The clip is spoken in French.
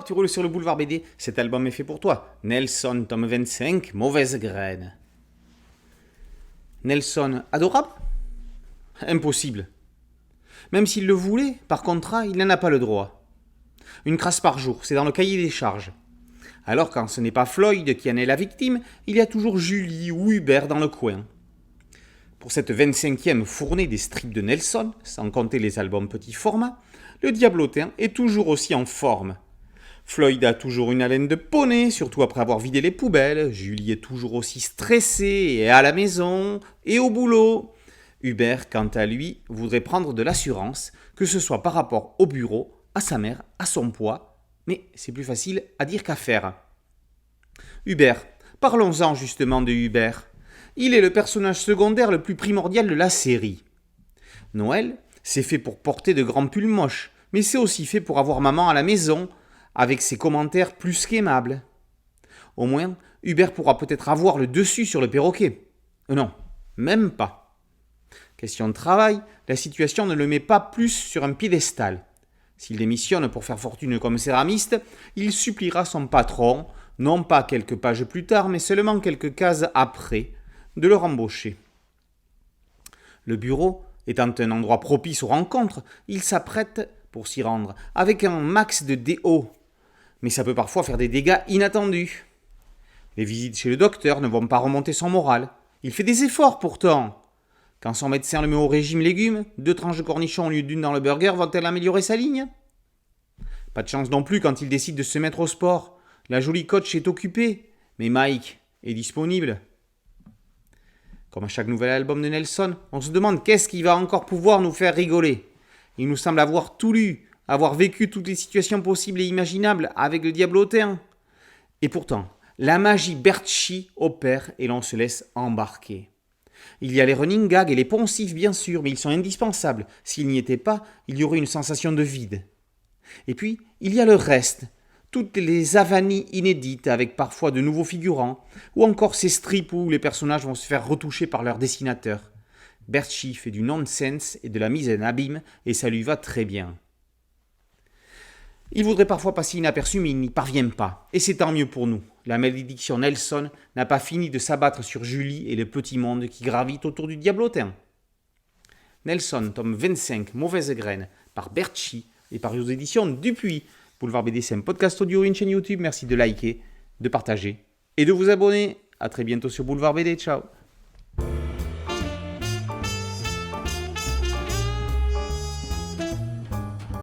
hop, tu roules sur le boulevard BD. Cet album est fait pour toi. Nelson, tome 25, Mauvaise graine. Nelson, adorable? Impossible. Même s'il le voulait, par contrat, il n'en a pas le droit. Une crasse par jour, c'est dans le cahier des charges. Alors quand ce n'est pas Floyd qui en est la victime, il y a toujours Julie ou Hubert dans le coin. Pour cette 25e fournée des strips de Nelson, sans compter les albums petit format, le diablotin est toujours aussi en forme. Floyd a toujours une haleine de poney, surtout après avoir vidé les poubelles. Julie est toujours aussi stressée et à la maison et au boulot. Hubert, quant à lui, voudrait prendre de l'assurance, que ce soit par rapport au bureau, à sa mère, à son poids, mais c'est plus facile à dire qu'à faire. Hubert, parlons-en justement de Hubert. Il est le personnage secondaire le plus primordial de la série. Noël, c'est fait pour porter de grands pulls moches, mais c'est aussi fait pour avoir maman à la maison, avec ses commentaires plus qu'aimables. Au moins, Hubert pourra peut-être avoir le dessus sur le perroquet. Non, même pas. Question de travail, la situation ne le met pas plus sur un piédestal. S'il démissionne pour faire fortune comme céramiste, il suppliera son patron, non pas quelques pages plus tard, mais seulement quelques cases après, de le rembaucher. Le bureau, étant un endroit propice aux rencontres, il s'apprête pour s'y rendre, avec un max de DO. Mais ça peut parfois faire des dégâts inattendus. Les visites chez le docteur ne vont pas remonter son moral. Il fait des efforts pourtant. Quand son médecin le met au régime légumes, 2 tranches de cornichons au lieu d'une dans le burger vont-elles améliorer sa ligne? Pas de chance non plus quand il décide de se mettre au sport. La jolie coach est occupée, mais Mike est disponible. Comme à chaque nouvel album de Nelson, on se demande qu'est-ce qui va encore pouvoir nous faire rigoler. Il nous semble avoir tout lu, avoir vécu toutes les situations possibles et imaginables avec le diablotin. Et pourtant, la magie Bertschy opère et l'on se laisse embarquer. Il y a les running gags et les poncifs bien sûr, mais ils sont indispensables. S'ils n'y étaient pas, il y aurait une sensation de vide. Et puis, il y a le reste. Toutes les avanies inédites avec parfois de nouveaux figurants, ou encore ces strips où les personnages vont se faire retoucher par leur dessinateur. Bertschy fait du nonsense et de la mise en abîme, et ça lui va très bien. Il voudrait parfois passer inaperçu, mais il n'y parvient pas. Et c'est tant mieux pour nous. La malédiction Nelson n'a pas fini de s'abattre sur Julie et le petit monde qui gravite autour du diablotin. Nelson, tome 25, Mauvaise graine, par Bertschy et par aux éditions Dupuis. Boulevard BD, c'est un podcast audio et une chaîne YouTube. Merci de liker, de partager et de vous abonner. A très bientôt sur Boulevard BD. Ciao.